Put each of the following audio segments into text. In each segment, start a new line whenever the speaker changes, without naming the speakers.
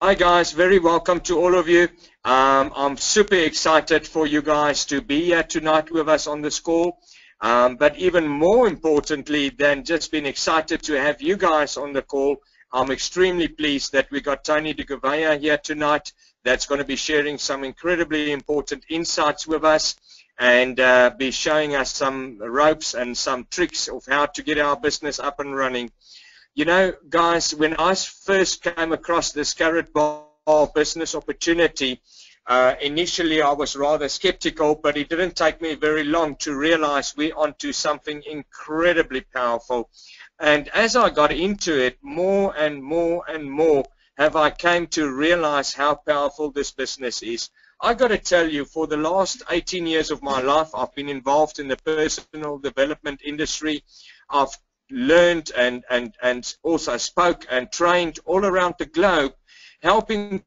Hi guys, very welcome to all of you. I'm super excited for you guys to be here tonight with us on this call. But even more importantly than just being excited to have you guys on the call, I'm extremely pleased that we got Tony de Gouveia here tonight that's going to be sharing some incredibly important insights with us and be showing us some ropes and some tricks of how to get our business up and running. You know, guys, when I first came across this carrot bar business opportunity, initially I was rather skeptical, but it didn't take me very long to realize we're onto something incredibly powerful. And as I got into it, more and more and more have I came to realize how powerful this business is. I got to tell you, for the last 18 years of my life, I've been involved in the personal development industry. I've learned and also spoke and trained all around the globe, helping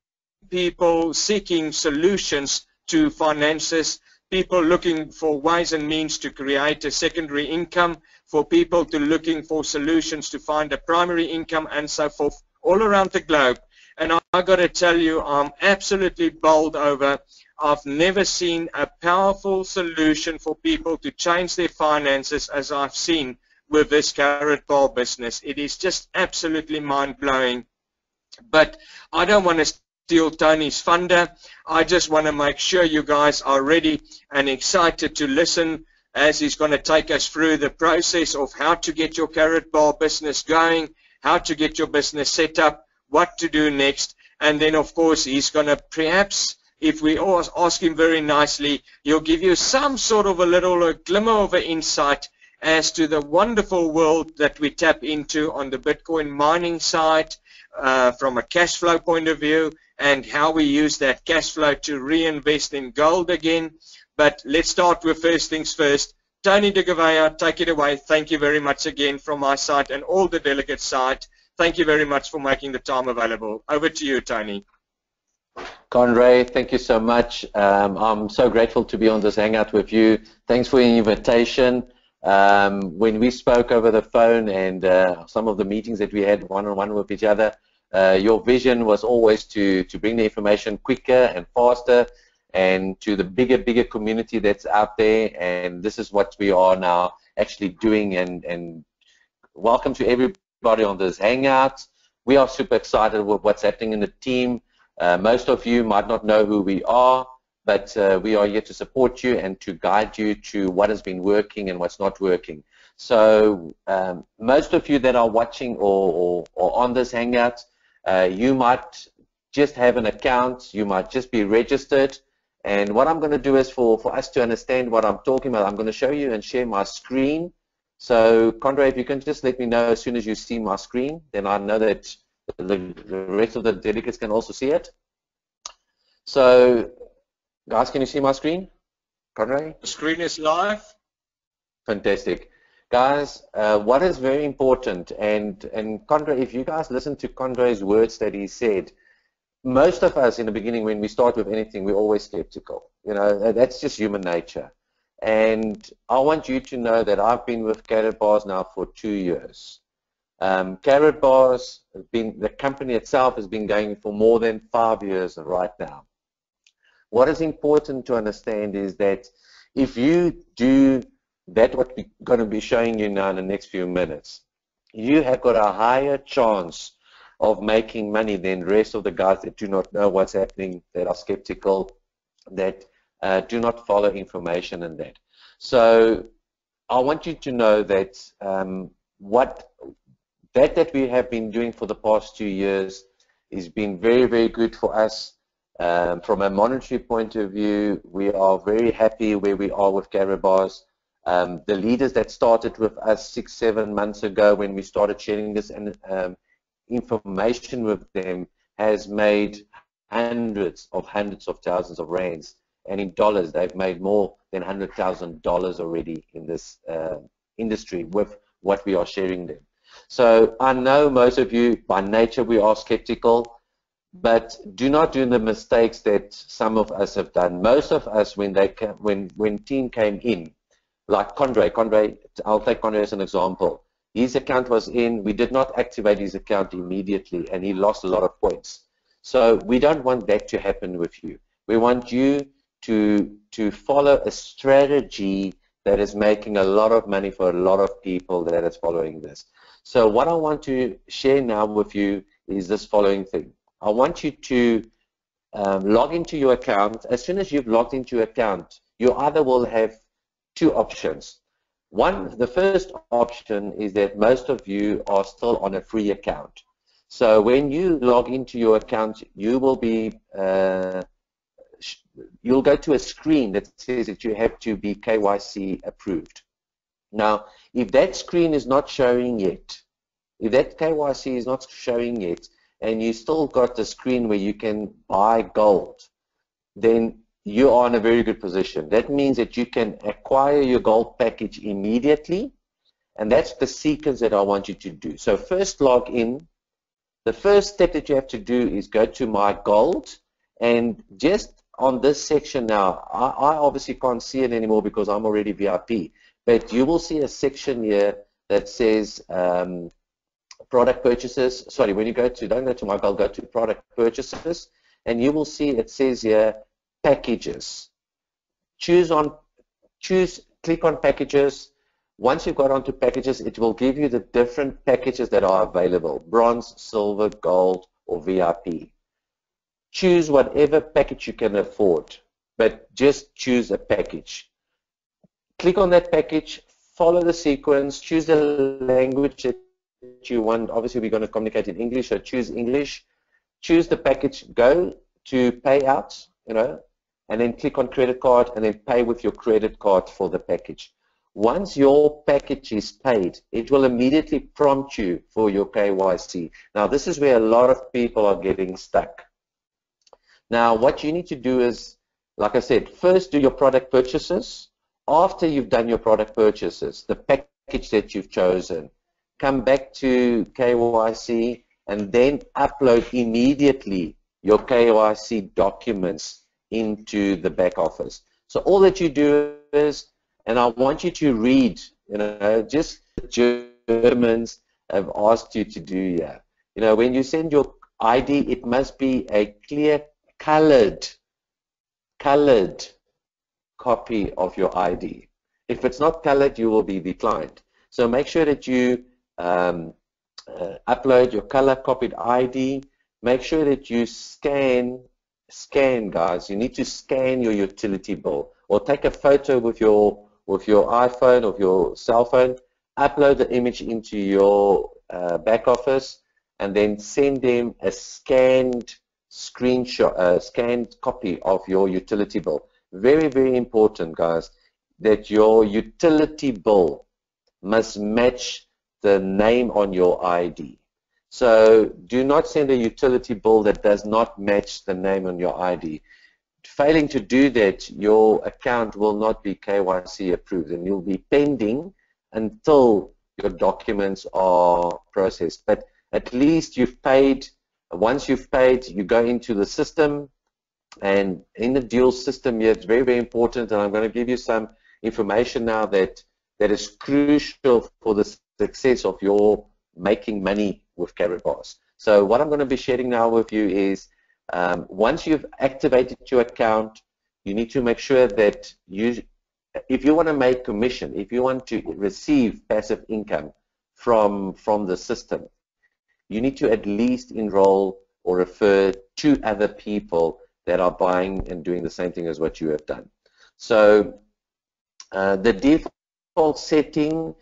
people seeking solutions to finances, people looking for ways and means to create a secondary income, for people to looking for solutions to find a primary income, and so forth, all around the globe. And I got to tell you, I'm absolutely bowled over. I've never seen a powerful solution for people to change their finances as I've seen with this carrot bar business. It is just absolutely mind-blowing. But I don't want to steal Tony's thunder. I just want to make sure you guys are ready and excited to listen as he's going to take us through the process of how to get your carrot bar business going, how to get your business set up, what to do next, and then of course he's going to perhaps, if we ask him very nicely, he'll give you some sort of a glimmer of an insight as to the wonderful world that we tap into on the Bitcoin mining side from a cash flow point of view, and how we use that cash flow to reinvest in gold again. But let's start with first things first. Tony de Gouveia, take it away. Thank you very much again from my side and all the delegates' side. Thank you very much for making the time available. Over to you, Tony.
Conrad, thank you so much. I'm so grateful to be on this hangout with you. Thanks for your invitation. When we spoke over the phone and some of the meetings that we had one-on-one with each other, your vision was always to bring the information quicker and faster and to the bigger community that's out there, and this is what we are now actually doing. And welcome to everybody on this hangout. We are super excited with what's happening in the team. Most of you might not know who we are, but we are here to support you and to guide you to what has been working and what's not working. So most of you that are watching or on this hangout, you might just have an account, you might just be registered, and what I'm going to do is for us to understand what I'm talking about, I'm going to show you and share my screen. So Conrad, if you can just let me know as soon as you see my screen, then I know that the rest of the delegates can also see it. So guys, can you see my screen? Conrad?
The screen is live.
Fantastic. Guys, what is very important, and Conrad, if you guys listen to Conrad's words that he said, most of us in the beginning when we start with anything, we're always skeptical. You know, that's just human nature. And I want you to know that I've been with Carrot Bars now for 2 years. Carrot Bars, the company itself has been going for more than 5 years right now. What is important to understand is that if you do that, what we're going to be showing you now in the next few minutes, you have got a higher chance of making money than the rest of the guys that do not know what's happening, that are skeptical, that do not follow information and that. So I want you to know that what we have been doing for the past 2 years has been very good for us. From a monetary point of view, we are very happy where we are with Carrot Bars. The leaders that started with us 6-7 months ago when we started sharing this information with them has made hundreds of thousands of rands, and in dollars they've made more than $100,000 already in this industry with what we are sharing them. So I know most of you by nature we are skeptical, but do not do the mistakes that some of us have done. Most of us, when team came in, like Conrad, I'll take Conrad as an example. His account was in, we did not activate his account immediately, and he lost a lot of points. So we don't want that to happen with you. We want you to follow a strategy that is making a lot of money for a lot of people that is following this. So what I want to share now with you is this following thing. I want you to log into your account. As soon as you've logged into your account, you either will have two options. One, the first option is that most of you are still on a free account. So when you log into your account, you will be you'll go to a screen that says that you have to be KYC approved. Now, if that screen is not showing yet, if that KYC is not showing yet, and you still got the screen where you can buy gold, then you are in a very good position. That means that you can acquire your gold package immediately, and that's the sequence that I want you to do. So first log in. The first step that you have to do is go to My Gold, and just on this section now, I obviously can't see it anymore because I'm already VIP, but you will see a section here that says product purchases. Sorry, when you go to, don't go to My Gold, go to product purchases, and you will see it says here packages. Click on packages. Once you've got onto packages, it will give you the different packages that are available: bronze, silver, gold, or VIP. Choose whatever package you can afford, but just choose a package. Click on that package, follow the sequence, choose the language that you want. Obviously, we're going to communicate in English, so choose English. Choose the package, go to payouts, and then click on credit card, and then pay with your credit card for the package. Once your package is paid, it will immediately prompt you for your KYC. Now, this is where a lot of people are getting stuck. Now, what you need to do is, like I said, first do your product purchases. After you've done your product purchases, the package that you've chosen, come back to KYC and then upload immediately your KYC documents into the back office. So all that you do is, and I want you to read, just the Germans have asked you to do here. When you send your ID, it must be a clear colored copy of your ID. If it's not colored, you will be declined. So make sure that you upload your color copied ID. Make sure that you scan, guys. You need to scan your utility bill, or take a photo with your iPhone or your cell phone, upload the image into your back office, and then send them a scanned screenshot, scanned copy of your utility bill. Very, very important, guys, that your utility bill must match the name on your ID. So do not send a utility bill that does not match the name on your ID. Failing to do that, your account will not be KYC approved, and you'll be pending until your documents are processed. But at least you've paid. Once you've paid, you go into the system, and in the dual system here, it's very, very important, and I'm going to give you some information now that is crucial for the success of your making money with Carrot Bars. So what I'm going to be sharing now with you is, once you've activated your account, you need to make sure that if you want to make commission, if you want to receive passive income from the system, you need to at least enroll or refer 2 other people that are buying and doing the same thing as what you have done. So the default setting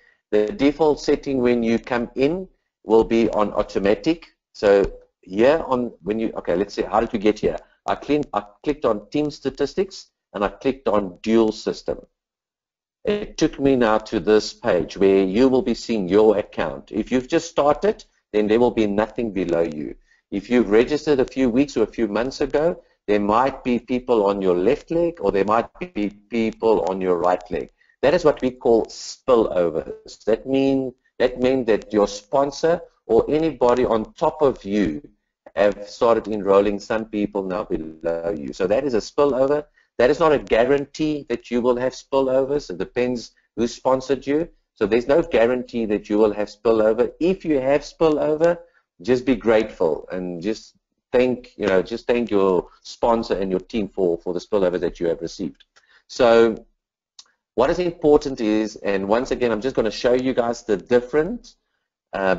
when you come in will be on automatic. So here okay, let's see, how did we get here? I clicked on team statistics, and I clicked on dual system. It took me now to this page where you will be seeing your account. If you've just started, then there will be nothing below you. If you've registered a few weeks or a few months ago, there might be people on your left leg, or there might be people on your right leg. That is what we call spillovers. That means that your sponsor or anybody on top of you have started enrolling some people now below you. So that is a spillover. That is not a guarantee that you will have spillovers. It depends who sponsored you. So there's no guarantee that you will have spillover. If you have spillover, just be grateful and just thank your sponsor and your team for the spillover that you have received. So what is important is, and once again, I'm just going to show you guys the difference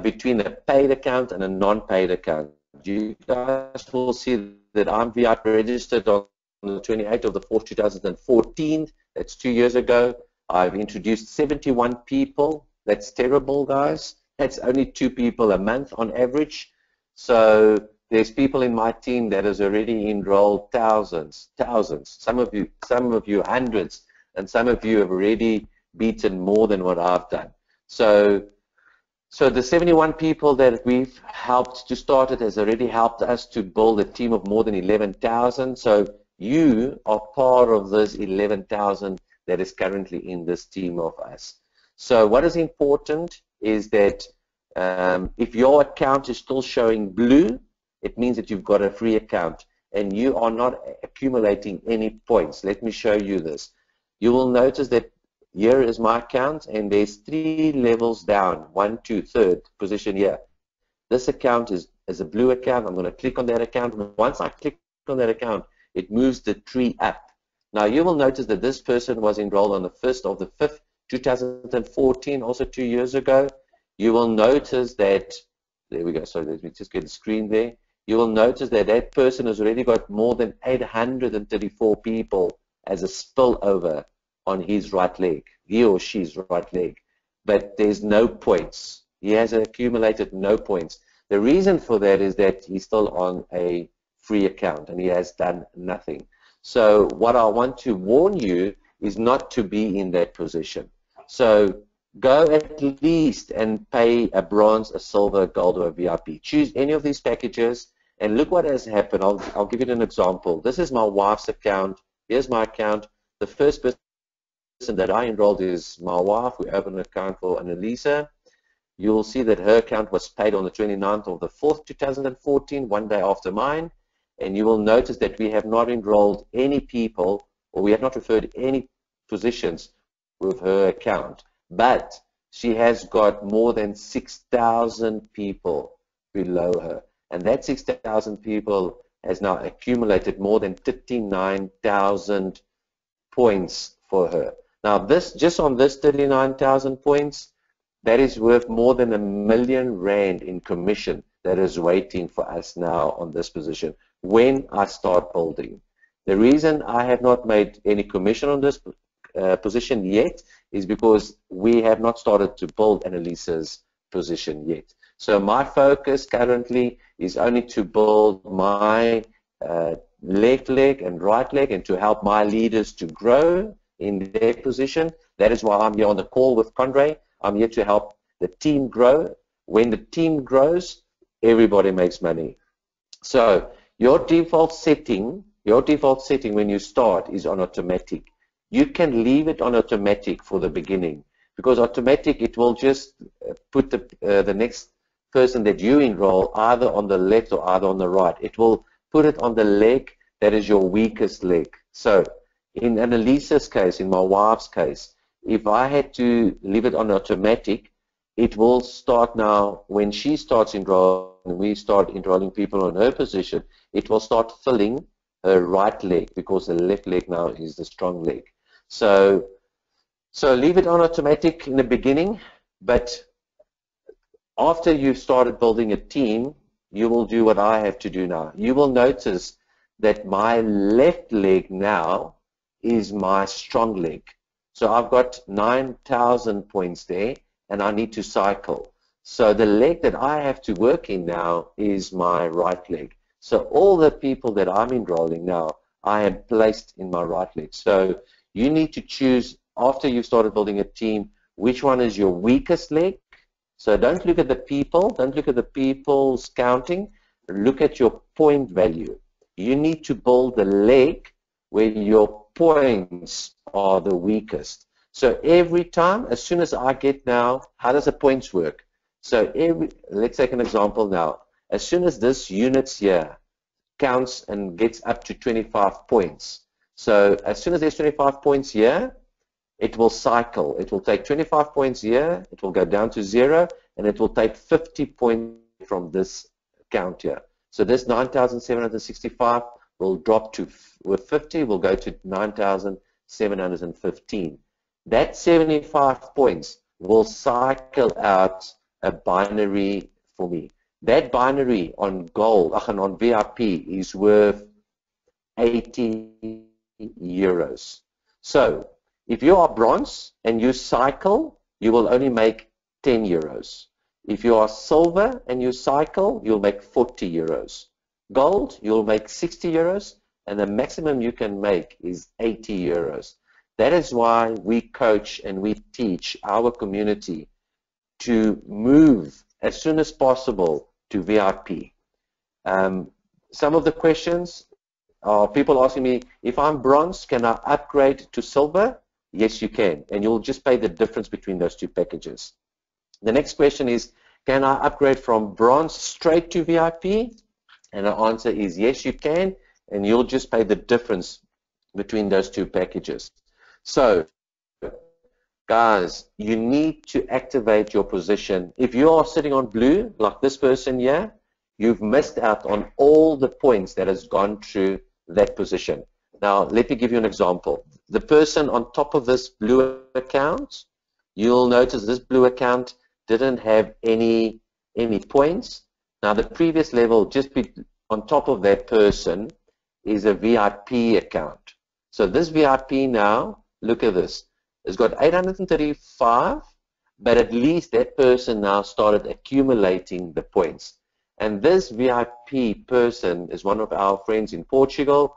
between a paid account and a non-paid account. You guys will see that I'm VIP registered on the 28th of the 4th, 2014. That's 2 years ago. I've introduced 71 people. That's terrible, guys. That's only 2 people a month on average. So there's people in my team that has already enrolled thousands. Some of you hundreds, and some of you have already beaten more than what I've done. So the 71 people that we've helped to start it has already helped us to build a team of more than 11,000. So you are part of this 11,000 that is currently in this team of us. So what is important is that if your account is still showing blue, it means that you've got a free account and you are not accumulating any points. Let me show you this. You will notice that here is my account and there's 3 levels down, 1, 2, 3rd position here. This account is a blue account. I'm going to click on that account. Once I click on that account, it moves the tree up. Now you will notice that this person was enrolled on the 1st of the 5th, 2014, also 2 years ago. You will notice that, there we go, sorry, let me just get the screen there. You will notice that that person has already got more than 834 people as a spillover on his right leg, he or she's right leg, but there's no points. He has accumulated no points. The reason for that is that he's still on a free account and he has done nothing. So what I want to warn you is not to be in that position. So go at least and pay a bronze, a silver, a gold, or a VIP. Choose any of these packages and look what has happened. I'll give you an example. This is my wife's account. Here's my account. The first person that I enrolled is my wife. We opened an account for Annalisa. You'll see that her account was paid on the 29th of the 4th, 2014, 1 day after mine. And you will notice that we have not enrolled any people, or we have not referred any positions with her account. But she has got more than 6,000 people below her. And that 6,000 people has now accumulated more than 39,000 points for her. Now this, just on this 39,000 points, that is worth more than R1 million in commission that is waiting for us now on this position when I start building. The reason I have not made any commission on this position yet is because we have not started to build Annalisa's position yet. So my focus currently is only to build my left leg and right leg and to help my leaders to grow in their position. That is why I'm here on the call with Conrad. I'm here to help the team grow. When the team grows, everybody makes money. So your default setting when you start is on automatic. You can leave it on automatic for the beginning because automatic, it will just put the next person that you enroll either on the left or either on the right. It will put it on the leg that is your weakest leg. So in Annalisa's case, in my wife's case, if I had to leave it on automatic, it will start now when she starts enrolling, we start enrolling people on her position, it will start filling her right leg because the left leg now is the strong leg. So leave it on automatic in the beginning, but after you've started building a team, you will do what I have to do now. You will notice that my left leg now is my strong leg. So I've got 9,000 points there, and I need to cycle. So the leg that I have to work in now is my right leg. So all the people that I'm enrolling now, I have placed in my right leg. So you need to choose, after you've started building a team, which one is your weakest leg. So don't look at the people, don't look at the people's counting, look at your point value. You need to build the leg where your points are the weakest. So every time, as soon as I get now, how does the points work? So let's take an example now. As soon as this unit here counts and gets up to 25 points. So as soon as there's 25 points here, it will cycle. It will take 25 points here, it will go down to 0, and it will take 50 points from this count here. So this 9,765 will drop to, with 50, will go to 9,715. That 75 points will cycle out a binary for me. That binary on gold, on VIP, is worth 80 euros. So if you are bronze and you cycle, you will only make 10 euros. If you are silver and you cycle, you'll make 40 euros. Gold, you'll make 60 euros, and the maximum you can make is 80 euros. That is why we coach and we teach our community to move as soon as possible to VIP. Some of the questions are people asking me, if I'm bronze, can I upgrade to silver? Yes, you can, and you'll just pay the difference between those two packages. The next question is, can I upgrade from bronze straight to VIP? And the answer is yes, you can, and you'll just pay the difference between those two packages. So, guys, you need to activate your position. If you are sitting on blue, like this person here, you've missed out on all the points that has gone through that position. Now, let me give you an example. The person on top of this blue account, you'll notice this blue account didn't have any points. Now, the previous level, just on top of that person, is a VIP account. So this VIP now, look at this, it's got 835, but at least that person now started accumulating the points. And this VIP person is one of our friends in Portugal.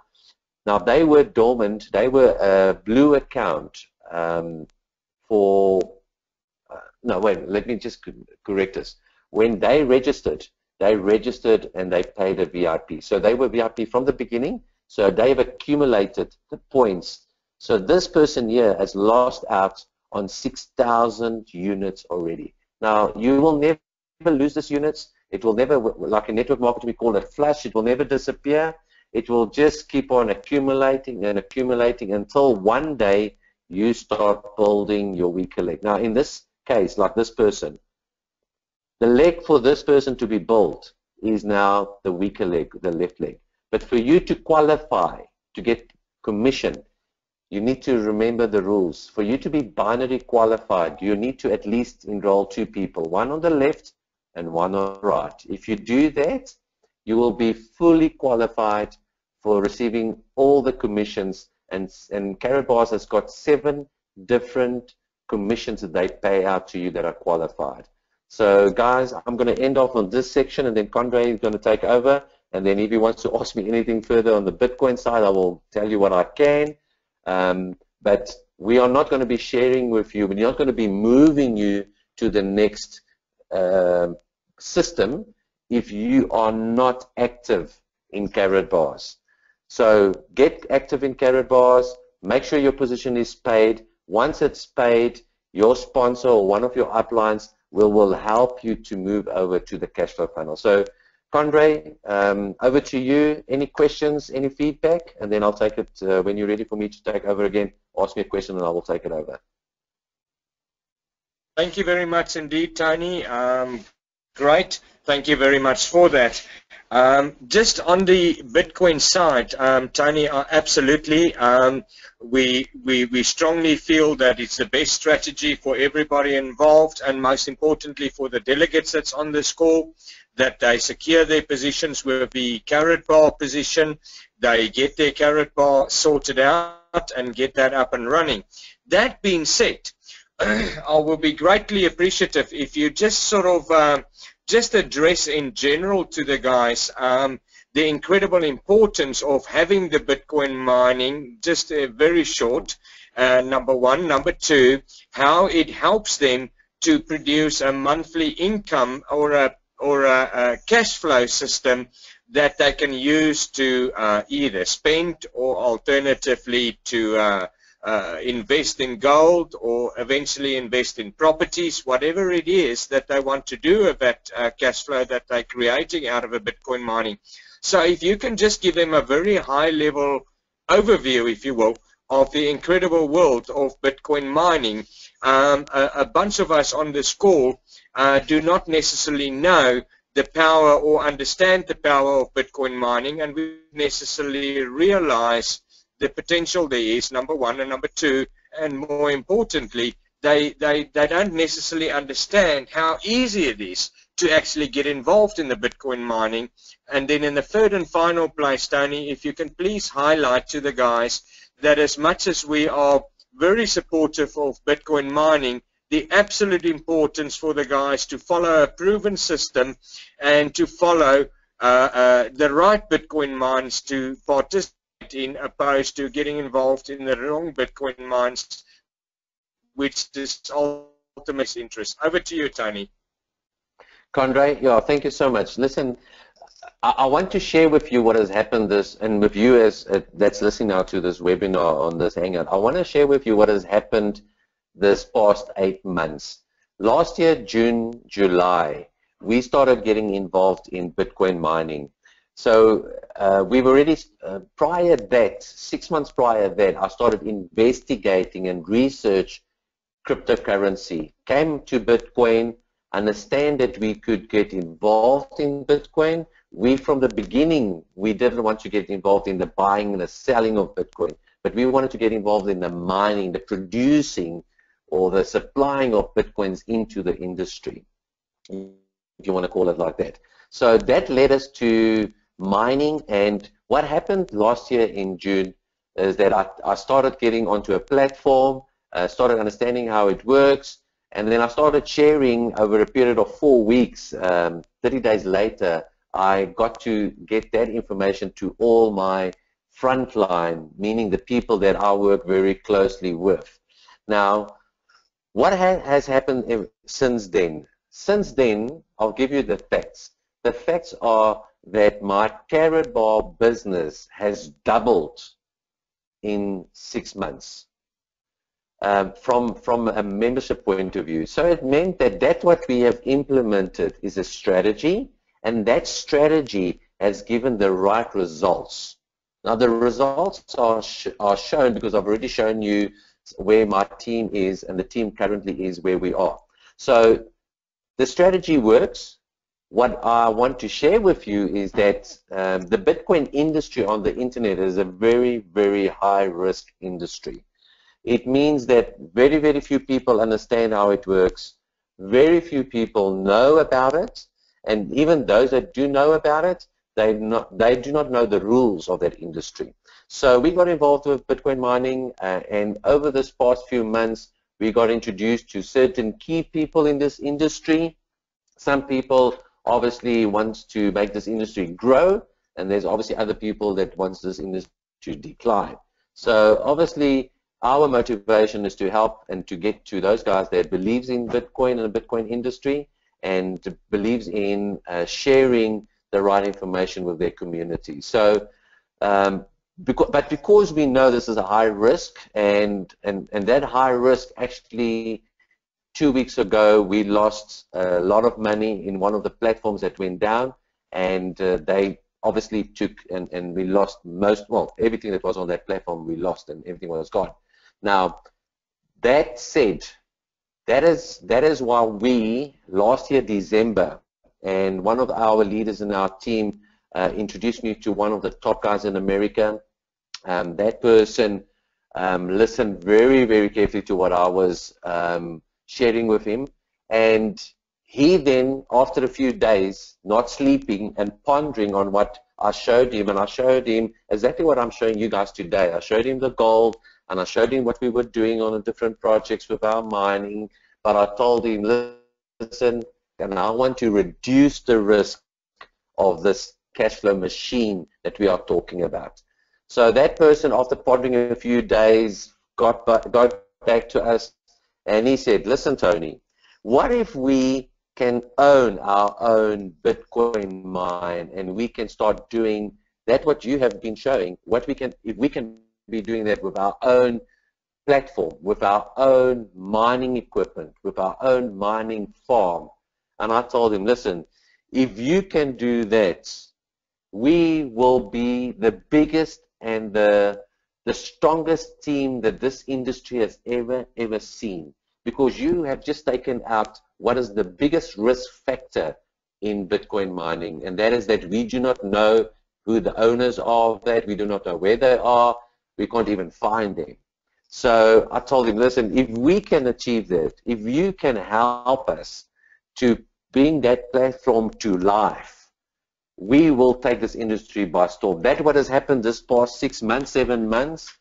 Now, they were dormant. They were a blue account for, no, wait, let me just correct this. When they registered and they paid a VIP. So they were VIP from the beginning, so they've accumulated the points. So this person here has lost out on 6,000 units already. Now, you will never lose these units. It will never, like in network marketing, we call it flush. It will never disappear. It will just keep on accumulating and accumulating until one day you start building your weaker leg. Now, in this case, like this person, the leg for this person to be built is now the weaker leg, the left leg. But for you to qualify, to get commission, you need to remember the rules. For you to be binary qualified, you need to at least enroll 2 people, one on the left and one on the right. If you do that, you will be fully qualified for receiving all the commissions. And Karatbars has got 7 different commissions that they pay out to you that are qualified. So guys, I'm going to end off on this section, and then Conrad is going to take over. And then if he wants to ask me anything further on the Bitcoin side, I will tell you what I can. But we are not going to be sharing with you. We're not going to be moving you to the next system if you are not active in Karatbars. So get active in Karatbars. Make sure your position is paid. Once it's paid, your sponsor or one of your uplines will help you to move over to the cash flow funnel. So Conrad, over to you. Any questions, any feedback? And then I'll take it when you're ready for me to take over again. Ask me a question and I will take it over.
Thank you very much indeed, Tony. Great. Thank you very much for that. Just on the Bitcoin side, Tony, absolutely. We strongly feel that it's the best strategy for everybody involved, and most importantly for the delegates that's on this call, that they secure their positions with the Karatbar position, they get their Karatbar sorted out and get that up and running. That being said, I will be greatly appreciative if you just sort of just address in general to the guys the incredible importance of having the Bitcoin mining, just very short, number one. Number two, how it helps them to produce a monthly income or a cash flow system that they can use to either spend or alternatively to invest in gold or eventually invest in properties, whatever it is that they want to do with that cash flow that they're creating out of a Bitcoin mining. So if you can just give them a very high level overview, if you will, of the incredible world of Bitcoin mining. A bunch of us on this call do not necessarily know the power or understand the power of Bitcoin mining, and we necessarily realize the potential there is, number one, and number two, and more importantly, they don't necessarily understand how easy it is to actually get involved in the Bitcoin mining. And then in the third and final place, Tony, if you can please highlight to the guys that as much as we are very supportive of Bitcoin mining, the absolute importance for the guys to follow a proven system and to follow the right Bitcoin mines to participate in, opposed to getting involved in the wrong Bitcoin mines, which is ultimate interest. Over to you, Tony.
Conrad, yeah, thank you so much. Listen, I want to share with you what has happened and with you as that's listening now to this webinar on this Hangout. I want to share with you what has happened this past 8 months. Last year, June, July, we started getting involved in Bitcoin mining. So we've already, prior that, 6 months prior that, I started investigating and research cryptocurrency, came to Bitcoin, understand that we could get involved in Bitcoin. We, from the beginning, we didn't want to get involved in the buying and the selling of Bitcoin, but we wanted to get involved in the mining, the producing, or the supplying of Bitcoins into the industry, if you want to call it like that. So that led us to mining, and what happened last year in June is that I started getting onto a platform, started understanding how it works, and then I started sharing over a period of 4 weeks. 30 days later, I got to get that information to all my frontline, meaning the people that I work very closely with. Now, what has happened since then? Since then, I'll give you the facts. The facts are that my carrot bar business has doubled in 6 months from a membership point of view. So it meant that what we have implemented is a strategy, and that strategy has given the right results. Now the results are shown because I've already shown you where my team is, and the team currently is where we are. So the strategy works. What I want to share with you is that the Bitcoin industry on the internet is a very, very high risk industry. It means that very, very few people understand how it works. Very few people know about it, and even those that do know about it, they do not know the rules of that industry. So we got involved with Bitcoin mining, and over this past few months, we got introduced to certain key people in this industry. Some people obviously wants to make this industry grow, and there's obviously other people that wants this industry to decline. So obviously our motivation is to help and to get to those guys that believes in Bitcoin and the Bitcoin industry, and believes in sharing the right information with their community. So because we know this is a high risk, and that high risk, actually 2 weeks ago we lost a lot of money in one of the platforms that went down, and they obviously took, and we lost everything that was on that platform we lost, and everything was gone. Now that said, that is why we last year December, and one of our leaders in our team introduced me to one of the top guys in America. That person listened very, very carefully to what I was sharing with him, and he then, after a few days, not sleeping and pondering on what I showed him, and I showed him exactly what I'm showing you guys today. I showed him the gold, and I showed him what we were doing on the different projects with our mining, but I told him, listen, and I want to reduce the risk of this cash flow machine that we are talking about. So that person, after pondering a few days, got back to us, and he said, listen, Tony, what if we can own our own Bitcoin mine, and we can start doing that what you have been showing, if we can be doing that with our own platform, with our own mining equipment, with our own mining farm. And I told him, listen, if you can do that, we will be the biggest and the strongest team that this industry has ever seen, because you have just taken out what is the biggest risk factor in Bitcoin mining, and that is that we do not know who the owners are of that. We do not know where they are. We can't even find them. So I told him, listen, if we can achieve that, if you can help us to bring that platform to life, we will take this industry by storm. That's what has happened this past 6 months, 7 months.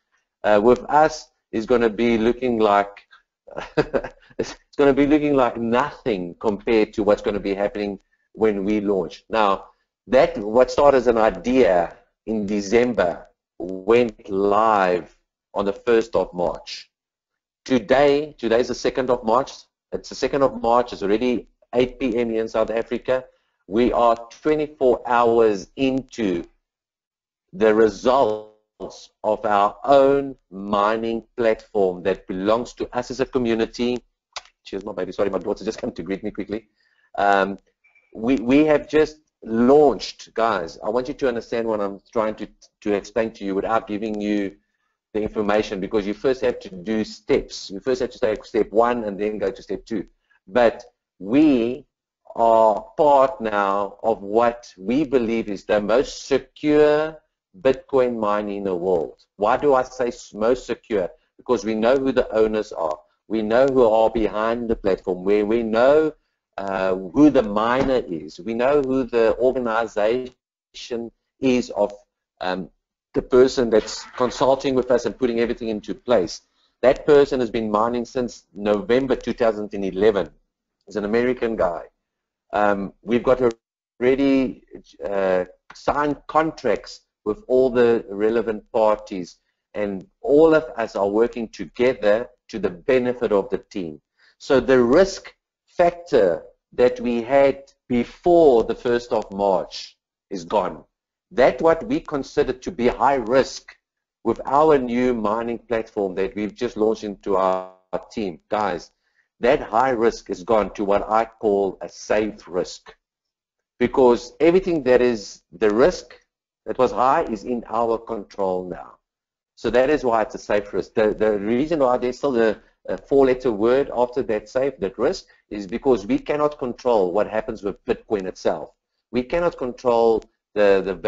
With us is going to be looking like it's going to be looking like nothing compared to what's going to be happening when we launch. Now, that what started as an idea in December went live on the 1st of March. Today is the 2nd of March. It's the 2nd of March. It's already 8 p.m. here in South Africa. We are 24 hours into the results of our own mining platform that belongs to us as a community. Cheers, my baby. Sorry, my daughter just came to greet me quickly. We have just launched, guys. I want you to understand what I'm trying to explain to you without giving you the information, because you first have to do steps. You first have to take step 1 and then go to step 2. But we are part now of what we believe is the most secure Bitcoin mining in the world. Why do I say most secure? Because we know who the owners are. We know who are behind the platform, where we know who the miner is. We know who the organization is of the person that's consulting with us and putting everything into place. That person has been mining since November 2011. He's an American guy. We've got already signed contracts with all the relevant parties, and all of us are working together to the benefit of the team. So the risk factor that we had before the 1st of March is gone. That's what we consider to be high risk with our new mining platform that we've just launched into our team. Guys, that high risk is gone to what I call a safe risk, because everything that is the risk that was high is in our control now. So that is why it's a safe risk. The reason why there's still a 4-letter word after that safe, that risk, is because we cannot control what happens with Bitcoin itself. We cannot control the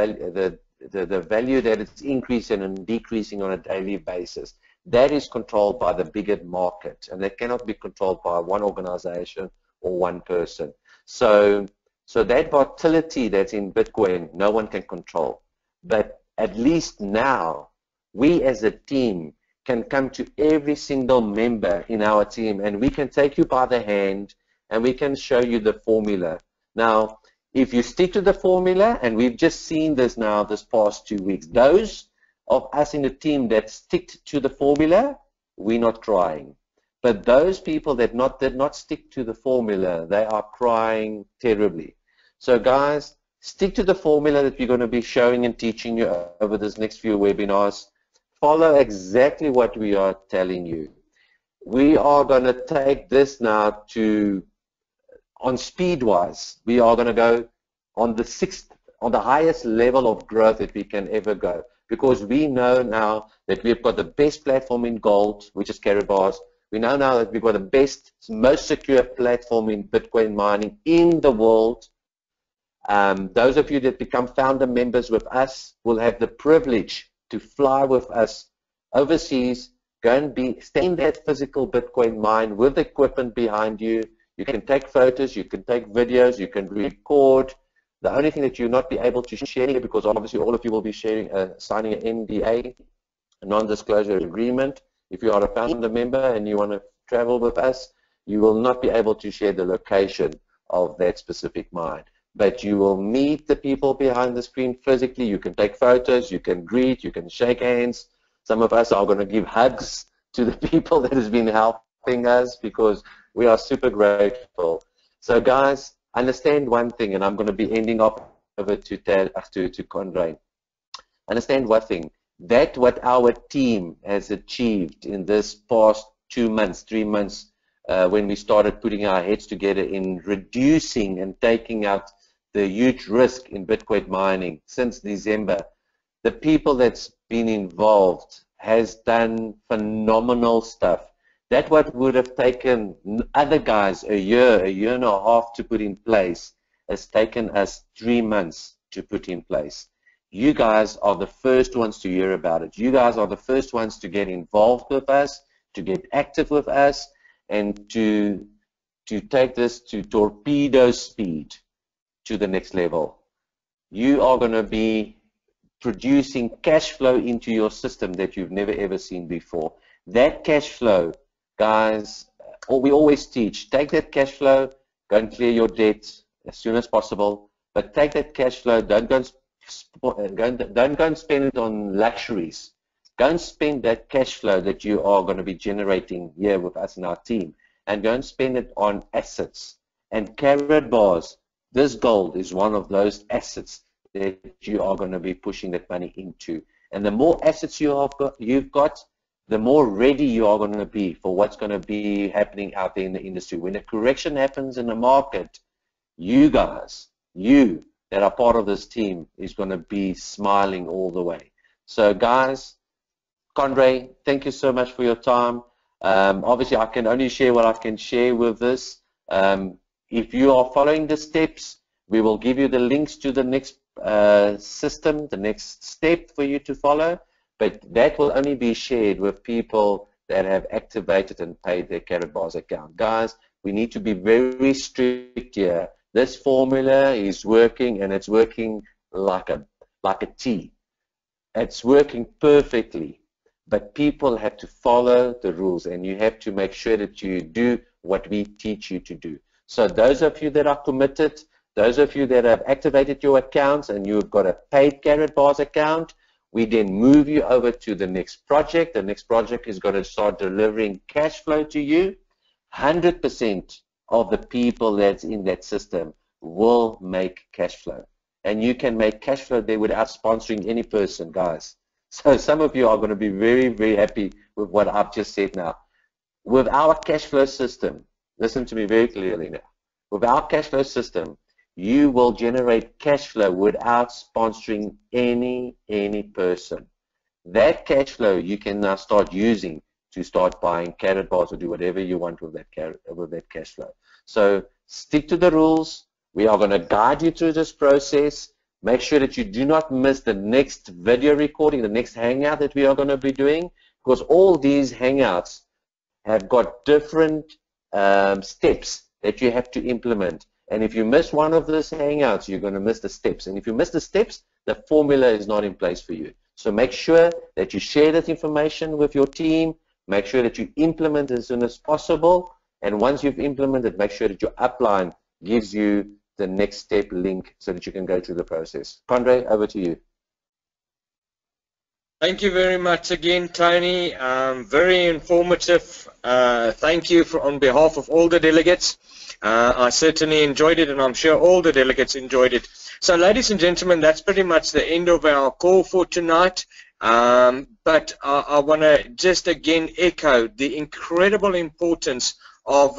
value that it's increasing and decreasing on a daily basis. That is controlled by the bigger market, and that cannot be controlled by one organization or one person. So that volatility that's in Bitcoin, no one can control. But at least now, we as a team can come to every single member in our team, and we can take you by the hand and we can show you the formula. Now, if you stick to the formula, and we've just seen this now this past 2 weeks, those of us in the team that stick to the formula, we're not crying. But those people that did not stick to the formula, they are crying terribly. So guys, stick to the formula that we're going to be showing and teaching you over this next few webinars. Follow exactly what we are telling you. We are going to take this now to, on speed-wise, we are going to go on the highest level of growth that we can ever go, because we know now that we've got the best platform in gold, which is Caribars. We know now that we've got the best, most secure platform in Bitcoin mining in the world. Those of you that become founder members with us will have the privilege to fly with us overseas, go and stay in that physical Bitcoin mine with the equipment behind you. You can take photos, you can take videos, you can record. The only thing that you'll not be able to share, because obviously all of you will be sharing, signing an NDA, a non-disclosure agreement. If you are a founder member and you want to travel with us, you will not be able to share the location of that specific mine. But you will meet the people behind the screen physically. You can take photos, you can greet, you can shake hands. Some of us are going to give hugs to the people that has been helping us, because we are super grateful. So guys, understand one thing, and I'm going to be ending up over to Conrad. Understand one thing, that what our team has achieved in this past 2 months, 3 months, when we started putting our heads together in reducing and taking out the huge risk in Bitcoin mining since December, the people that's been involved has done phenomenal stuff. That what would have taken other guys a year and a half to put in place has taken us 3 months to put in place. You guys are the first ones to hear about it. You guys are the first ones to get involved with us, to get active with us, and to take this to torpedo speed to the next level. You are going to be producing cash flow into your system that you've never ever seen before. That cash flow, guys, we always teach, take that cash flow, go and clear your debt as soon as possible, but take that cash flow, don't go and spend it on luxuries. Go and spend that cash flow that you are going to be generating here with us in our team, and go and spend it on assets. And Carrot Bars, this gold is one of those assets that you are going to be pushing that money into. And the more assets you've got, the more ready you are going to be for what's going to be happening out there in the industry. When a correction happens in the market, you guys, you that are part of this team is going to be smiling all the way. So guys, Conrad, thank you so much for your time. Obviously, I can only share what I can share with this. If you are following the steps, we will give you the links to the next system, the next step for you to follow, but that will only be shared with people that have activated and paid their Carrot Bars account. Guys, we need to be very strict here. This formula is working, and it's working like a T. It's working perfectly, but people have to follow the rules, and you have to make sure that you do what we teach you to do. So those of you that are committed, those of you that have activated your accounts and you've got a paid Carrot Bars account, we then move you over to the next project. The next project is going to start delivering cash flow to you. 100% of the people that's in that system will make cash flow. And you can make cash flow there without sponsoring any person, guys. So some of you are going to be very, very happy with what I've just said now. With our cash flow system, listen to me very clearly now. With our cash flow system, you will generate cash flow without sponsoring any person. That cash flow you can now start using to start buying Carrot Bars or do whatever you want with that cash flow. So stick to the rules. We are going to guide you through this process. Make sure that you do not miss the next video recording, the next hangout that we are going to be doing, because all these hangouts have got different steps that you have to implement. And if you miss one of those hangouts, you're going to miss the steps. And if you miss the steps, the formula is not in place for you. So make sure that you share that information with your team. Make sure that you implement as soon as possible. And once you've implemented, make sure that your upline gives you the next step link so that you can go through the process. Conrad, over to you.
Thank you very much again, Tony. Very informative. Thank you on behalf of all the delegates. I certainly enjoyed it, and I'm sure all the delegates enjoyed it. So, ladies and gentlemen, that's pretty much the end of our call for tonight. But I want to just again echo the incredible importance of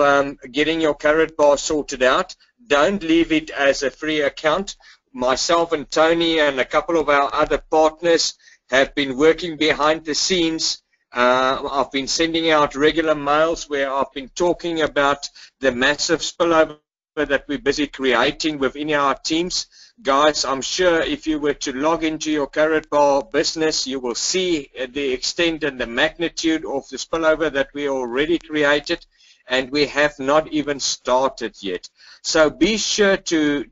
getting your Carrot Bar sorted out. Don't leave it as a free account. Myself and Tony and a couple of our other partners have been working behind the scenes. I've been sending out regular mails where I've been talking about the massive spillover that we're busy creating within our teams. Guys, I'm sure if you were to log into your Carrot Bar business, you will see the extent and the magnitude of the spillover that we already created, and we have not even started yet. So be sure to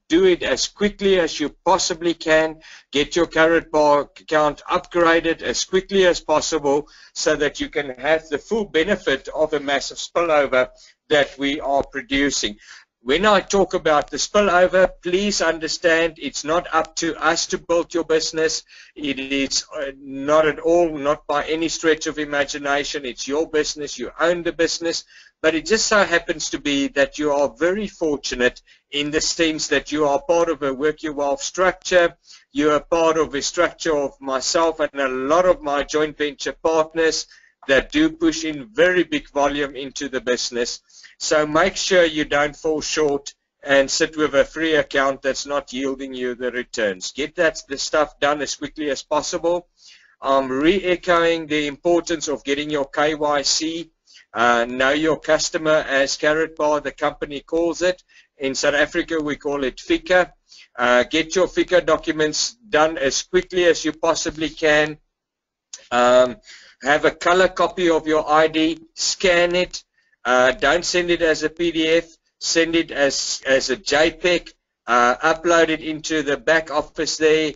do it as quickly as you possibly can. Get your Carrot Bar account upgraded as quickly as possible so that you can have the full benefit of a massive spillover that we are producing. When I talk about the spillover, please understand it's not up to us to build your business. It is not at all, not by any stretch of imagination. It's your business. You own the business. But it just so happens to be that you are very fortunate in the sense that you are part of a Work Your Wealth structure. You are part of a structure of myself and a lot of my joint venture partners that do push in very big volume into the business. So make sure you don't fall short and sit with a free account that's not yielding you the returns. Get the stuff done as quickly as possible. I'm re-echoing the importance of getting your KYC. Know your customer, as Carrot Bar, the company calls it, In South Africa, we call it FICA. Get your FICA documents done as quickly as you possibly can. Have a color copy of your ID, scan it. Don't send it as a PDF, send it as a JPEG, upload it into the back office there.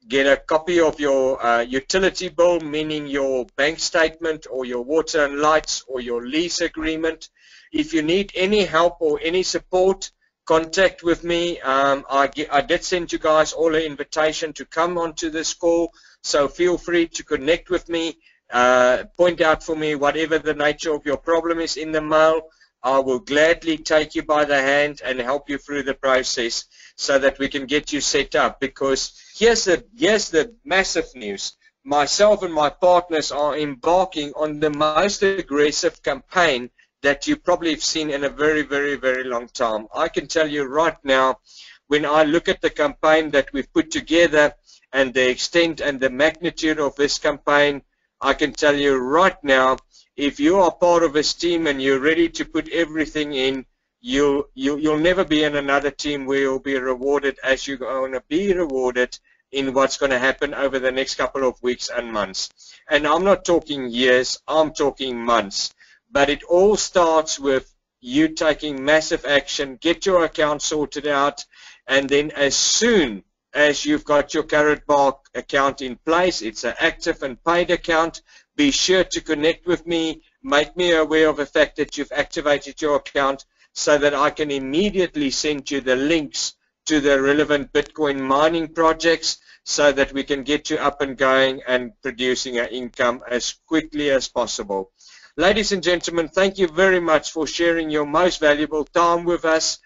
Get a copy of your utility bill, meaning your bank statement or your water and lights or your lease agreement. If you need any help or any support, contact with me. I did send you guys all an invitation to come onto this call, so feel free to connect with me. Point out for me whatever the nature of your problem is in the mail. I will gladly take you by the hand and help you through the process so that we can get you set up. Because here's the massive news. Myself and my partners are embarking on the most aggressive campaign that you probably have seen in a very, very, very long time. I can tell you right now, when I look at the campaign that we've put together and the extent and the magnitude of this campaign, I can tell you right now, if you are part of this team and you're ready to put everything in, you'll never be in another team where you'll be rewarded as you're going to be rewarded in what's going to happen over the next couple of weeks and months. And I'm not talking years, I'm talking months. But it all starts with you taking massive action, get your account sorted out, and then as soon as you've got your Karatbar account in place, it's an active and paid account, be sure to connect with me, make me aware of the fact that you've activated your account so that I can immediately send you the links to the relevant Bitcoin mining projects so that we can get you up and going and producing an income as quickly as possible. Ladies and gentlemen, thank you very much for sharing your most valuable time with us.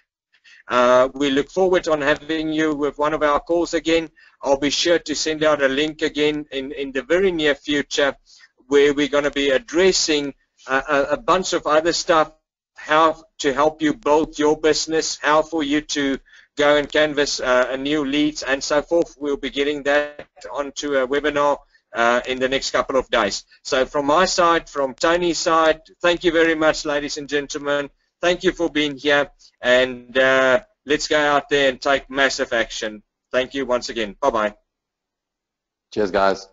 We look forward on having you with one of our calls again. I'll be sure to send out a link again in the very near future where we're going to be addressing a bunch of other stuff, how to help you build your business, how for you to go and canvas new leads and so forth. We'll be getting that onto a webinar in the next couple of days. So from my side, from Tony's side, thank you very much, ladies and gentlemen. Thank you for being here, and let's go out there and take massive action. Thank you once again. Bye-bye.
Cheers, guys.